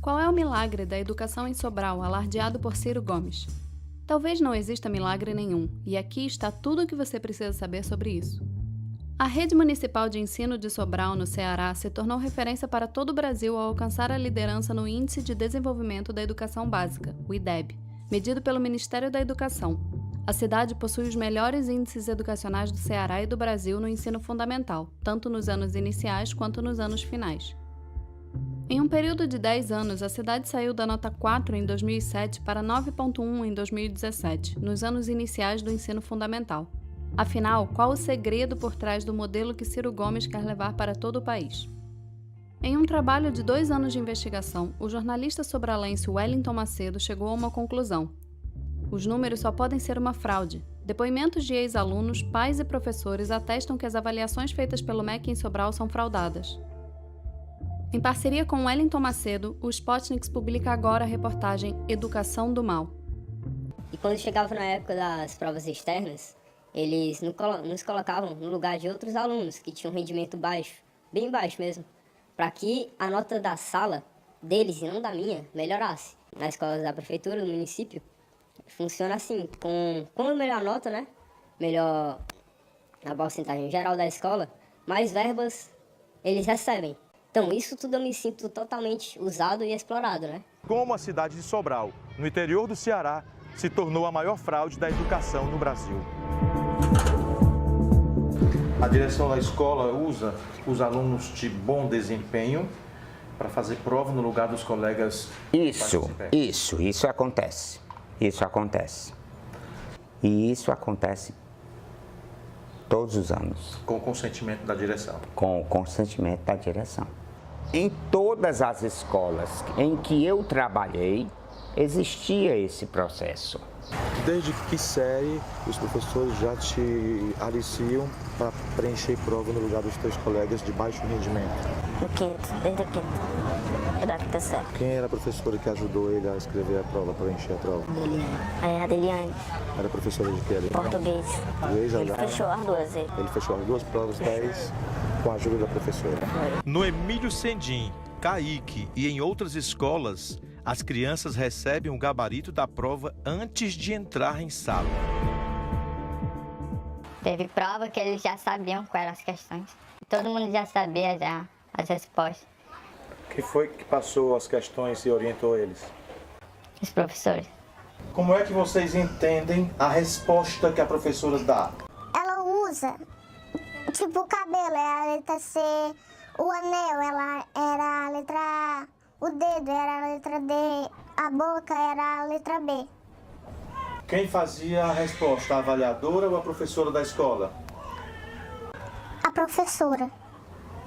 Qual é o milagre da educação em Sobral, alardeado por Ciro Gomes? Talvez não exista milagre nenhum, e aqui está tudo o que você precisa saber sobre isso. A Rede Municipal de Ensino de Sobral, no Ceará, se tornou referência para todo o Brasil ao alcançar a liderança no Índice de Desenvolvimento da Educação Básica, o IDEB, medido pelo Ministério da Educação. A cidade possui os melhores índices educacionais do Ceará e do Brasil no ensino fundamental, tanto nos anos iniciais quanto nos anos finais. Em um período de 10 anos, a cidade saiu da nota 4 em 2007 para 9,1 em 2017, nos anos iniciais do ensino fundamental. Afinal, qual o segredo por trás do modelo que Ciro Gomes quer levar para todo o país? Em um trabalho de 2 anos de investigação, o jornalista sobralense Wellington Macedo chegou a uma conclusão. Os números só podem ser uma fraude. Depoimentos de ex-alunos, pais e professores atestam que as avaliações feitas pelo MEC em Sobral são fraudadas. Em parceria com Wellington Macedo, o Spotniks publica agora a reportagem Educação do Mal. E quando chegava na época das provas externas, eles nos colocavam no lugar de outros alunos que tinham um rendimento baixo, bem baixo mesmo, para que a nota da sala deles e não da minha melhorasse. Na escola da prefeitura, no município, funciona assim, com melhor nota, né? Melhor a porcentagem geral da escola, mais verbas eles recebem. Então, isso tudo eu me sinto totalmente usado e explorado, né? Como a cidade de Sobral, no interior do Ceará, se tornou a maior fraude da educação no Brasil. A direção da escola usa os alunos de bom desempenho para fazer prova no lugar dos colegas. Isso acontece. Isso acontece. E isso acontece todos os anos. Com o consentimento da direção. Com o consentimento da direção. Em todas as escolas em que eu trabalhei, existia esse processo. Desde que série os professores já te aliciam para preencher prova no lugar dos teus colegas de baixo rendimento? No quinto, desde o quinto. É da quinta série. Quem era a professora que ajudou ele a escrever a prova, para preencher a prova? A Adeliane. Era professora de quê? Português. Ele fechou as duas. Ele fechou as duas provas 10 com a ajuda da professora. No Emílio Sendim, Caíque e em outras escolas, as crianças recebem o gabarito da prova antes de entrar em sala. Teve prova que eles já sabiam quais eram as questões. Todo mundo já sabia já as respostas. Quem foi que passou as questões e orientou eles? Os professores. Como é que vocês entendem a resposta que a professora dá? Ela usa, tipo o cabelo é a letra C, o anel ela era a letra A, o dedo era a letra D, a boca era a letra B. Quem fazia a resposta, a avaliadora ou a professora da escola? A professora.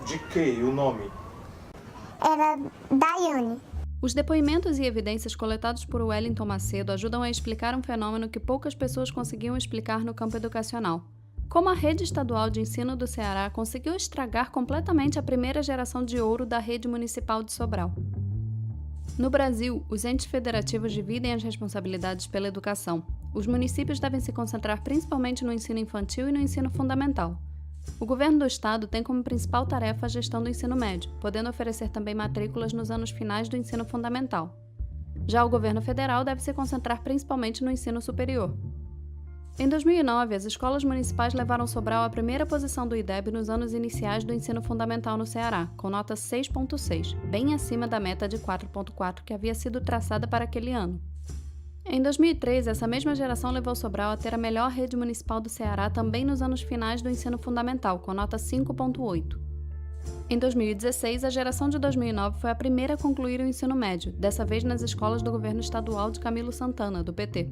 De que o nome? Era Daiane. Os depoimentos e evidências coletados por Wellington Macedo ajudam a explicar um fenômeno que poucas pessoas conseguiam explicar no campo educacional. Como a Rede Estadual de Ensino do Ceará conseguiu estragar completamente a primeira geração de ouro da Rede Municipal de Sobral. No Brasil, os entes federativos dividem as responsabilidades pela educação. Os municípios devem se concentrar principalmente no ensino infantil e no ensino fundamental. O governo do estado tem como principal tarefa a gestão do ensino médio, podendo oferecer também matrículas nos anos finais do ensino fundamental. Já o governo federal deve se concentrar principalmente no ensino superior. Em 2009, as escolas municipais levaram Sobral à primeira posição do IDEB nos anos iniciais do ensino fundamental no Ceará, com nota 6,6, bem acima da meta de 4,4 que havia sido traçada para aquele ano. Em 2003, essa mesma geração levou Sobral a ter a melhor rede municipal do Ceará também nos anos finais do ensino fundamental, com nota 5,8. Em 2016, a geração de 2009 foi a primeira a concluir o ensino médio, dessa vez nas escolas do governo estadual de Camilo Santana, do PT.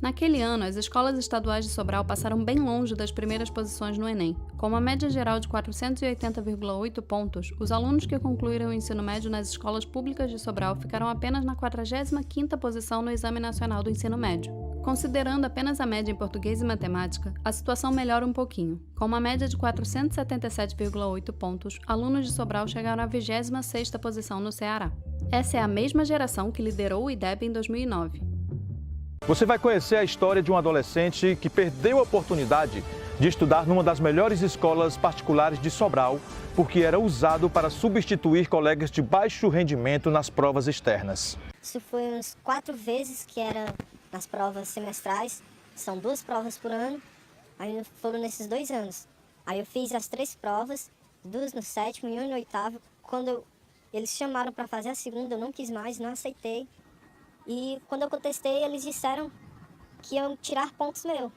Naquele ano, as escolas estaduais de Sobral passaram bem longe das primeiras posições no Enem. Com uma média geral de 480,8 pontos, os alunos que concluíram o ensino médio nas escolas públicas de Sobral ficaram apenas na 45ª posição no Exame Nacional do Ensino Médio. Considerando apenas a média em português e matemática, a situação melhora um pouquinho. Com uma média de 477,8 pontos, alunos de Sobral chegaram à 26ª posição no Ceará. Essa é a mesma geração que liderou o IDEB em 2009. Você vai conhecer a história de um adolescente que perdeu a oportunidade de estudar numa das melhores escolas particulares de Sobral, porque era usado para substituir colegas de baixo rendimento nas provas externas. Isso foi uns 4 vezes que era nas provas semestrais, são 2 provas por ano, aí foram nesses 2 anos. Aí eu fiz as 3 provas, 2 no 7º e 1 no 8º. Quando eles chamaram para fazer a segunda, eu não quis mais, não aceitei. E quando eu contestei, eles disseram que iam tirar pontos meus.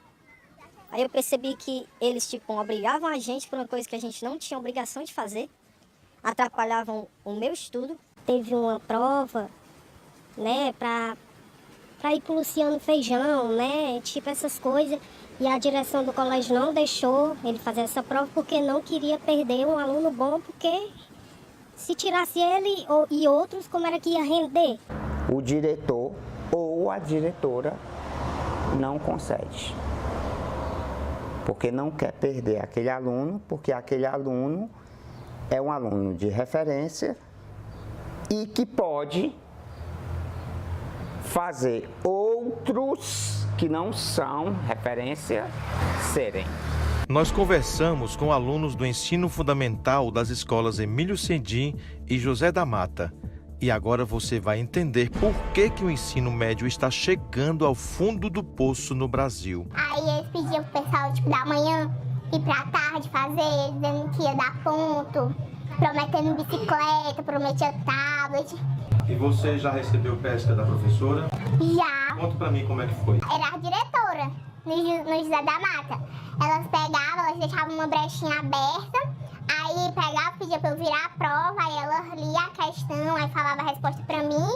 Aí eu percebi que eles, obrigavam a gente por uma coisa que a gente não tinha obrigação de fazer, atrapalhavam o meu estudo. Teve uma prova, né, pra ir pro Luciano Feijão, né, essas coisas. E a direção do colégio não deixou ele fazer essa prova porque não queria perder um aluno bom, porque se tirasse ele e outros, como era que ia render? O diretor ou a diretora não concede, porque não quer perder aquele aluno, porque aquele aluno é um aluno de referência e que pode fazer outros que não são referência serem. Nós conversamos com alunos do ensino fundamental das escolas Emílio Sendim e José da Mata. E agora você vai entender por que o ensino médio está chegando ao fundo do poço no Brasil. Aí eles pediam pro pessoal, da manhã ir pra tarde fazer, dizendo que ia dar ponto, prometendo bicicleta, prometia tablet. E você já recebeu pesca da professora? Já. Conta pra mim como é que foi. Era a diretora, no José da Mata. Elas pegavam, elas deixavam uma brechinha aberta, aí pegava, pedia pra eu virar a prova, aí ela lia a questão, aí falava a resposta pra mim,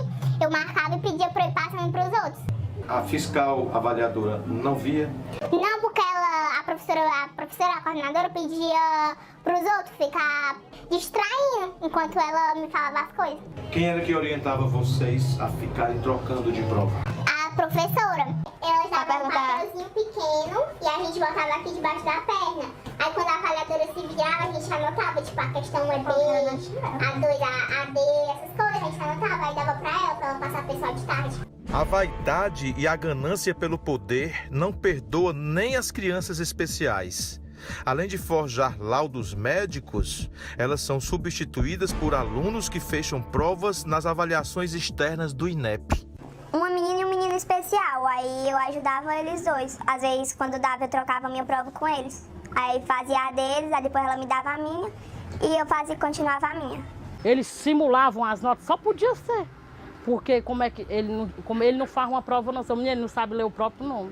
eu marcava e pedia pra eu ir passando pros outros. A fiscal avaliadora não via? Não, porque a professora, a coordenadora pedia pros outros ficar distraindo enquanto ela me falava as coisas. Quem era que orientava vocês a ficarem trocando de prova? A professora. Ela dava um papelzinho pequeno e a gente botava aqui debaixo da perna. Aí quando a avaliadora se virava, a gente anotava, a questão é B, a 2, a D, essas coisas, a gente anotava, aí dava pra ela passar a pessoal de tarde. A vaidade e a ganância pelo poder não perdoa nem as crianças especiais. Além de forjar laudos médicos, elas são substituídas por alunos que fecham provas nas avaliações externas do INEP. Uma menina e um menino especial, aí eu ajudava eles dois. Às vezes, quando dava, eu trocava a minha prova com eles. Aí fazia a deles, aí depois ela me dava a minha e eu continuava a minha. Eles simulavam as notas, só podia ser. Porque como ele não faz uma prova, não, seu menino ele não sabe ler o próprio nome.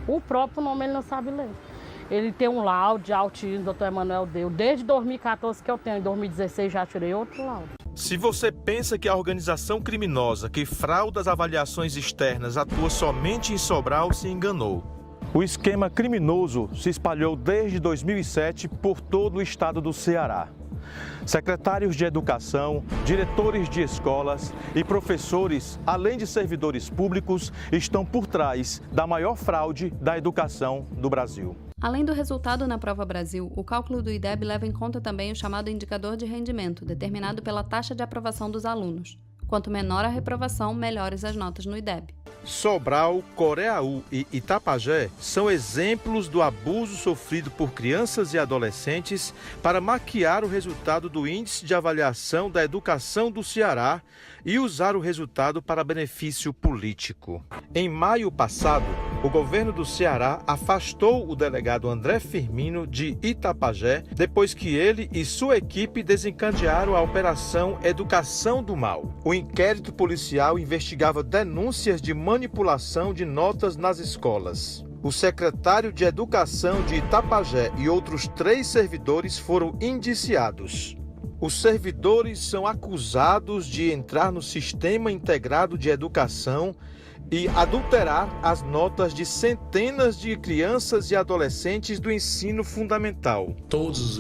O próprio nome ele não sabe ler. Ele tem um laudo de autismo, doutor Emanuel deu. Desde 2014 que eu tenho, em 2016 já tirei outro laudo. Se você pensa que a organização criminosa que frauda as avaliações externas atua somente em Sobral, se enganou. O esquema criminoso se espalhou desde 2007 por todo o estado do Ceará. Secretários de educação, diretores de escolas e professores, além de servidores públicos, estão por trás da maior fraude da educação do Brasil. Além do resultado na Prova Brasil, o cálculo do IDEB leva em conta também o chamado indicador de rendimento, determinado pela taxa de aprovação dos alunos. Quanto menor a reprovação, melhores as notas no IDEB. Sobral, Coreaú e Itapajé são exemplos do abuso sofrido por crianças e adolescentes para maquiar o resultado do Índice de Avaliação da Educação do Ceará e usar o resultado para benefício político. Em maio passado, o governo do Ceará afastou o delegado André Firmino de Itapajé depois que ele e sua equipe desencadearam a Operação Educação do Mal. O inquérito policial investigava denúncias de manipulação de notas nas escolas. O secretário de Educação de Itapajé e outros 3 servidores foram indiciados. Os servidores são acusados de entrar no Sistema Integrado de Educação e adulterar as notas de centenas de crianças e adolescentes do ensino fundamental. Todos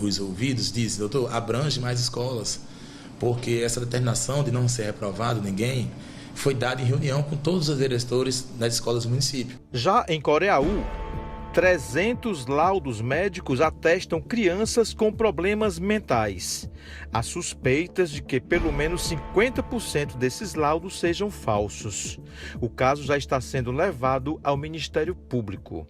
os ouvidos dizem, doutor, abrange mais escolas, porque essa determinação de não ser reprovado ninguém foi dada em reunião com todos os diretores das escolas do município. Já em Coreaú, 300 laudos médicos atestam crianças com problemas mentais. Há suspeitas de que pelo menos 50% desses laudos sejam falsos. O caso já está sendo levado ao Ministério Público.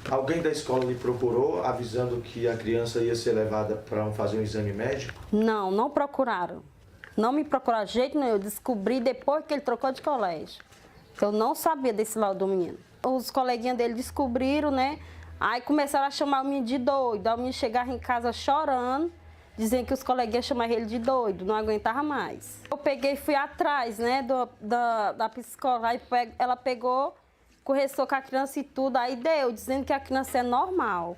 Alguém da escola lhe procurou avisando que a criança ia ser levada para fazer um exame médico? Não, não procuraram. Não me procuraram de jeito nenhum. Eu descobri depois que ele trocou de colégio. Eu não sabia desse laudo do menino. Os coleguinhas dele descobriram, né? Aí começaram a chamar o menino de doido. Aí o menino chegava em casa chorando, dizendo que os coleguinhas chamavam ele de doido, não aguentava mais. Eu peguei e fui atrás, né, da psicóloga. Aí ela pegou, conversou com a criança e tudo, aí deu, dizendo que a criança é normal.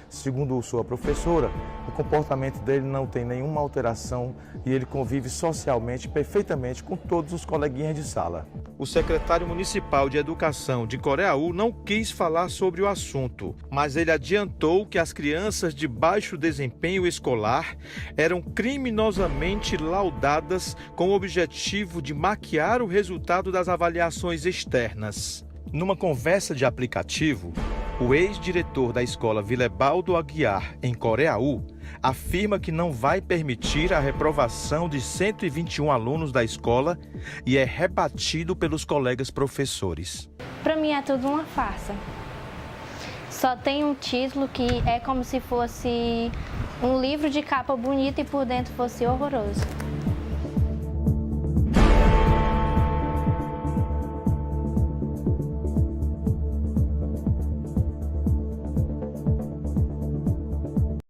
Segundo sua professora, o comportamento dele não tem nenhuma alteração e ele convive socialmente perfeitamente com todos os coleguinhas de sala. O secretário municipal de Educação de Coreaú não quis falar sobre o assunto, mas ele adiantou que as crianças de baixo desempenho escolar eram criminosamente laudadas com o objetivo de maquiar o resultado das avaliações externas. Numa conversa de aplicativo, o ex-diretor da escola Vilebaldo Aguiar, em Coreaú, afirma que não vai permitir a reprovação de 121 alunos da escola e é rebatido pelos colegas professores. Para mim é tudo uma farsa. Só tem um título que é como se fosse um livro de capa bonita e por dentro fosse horroroso.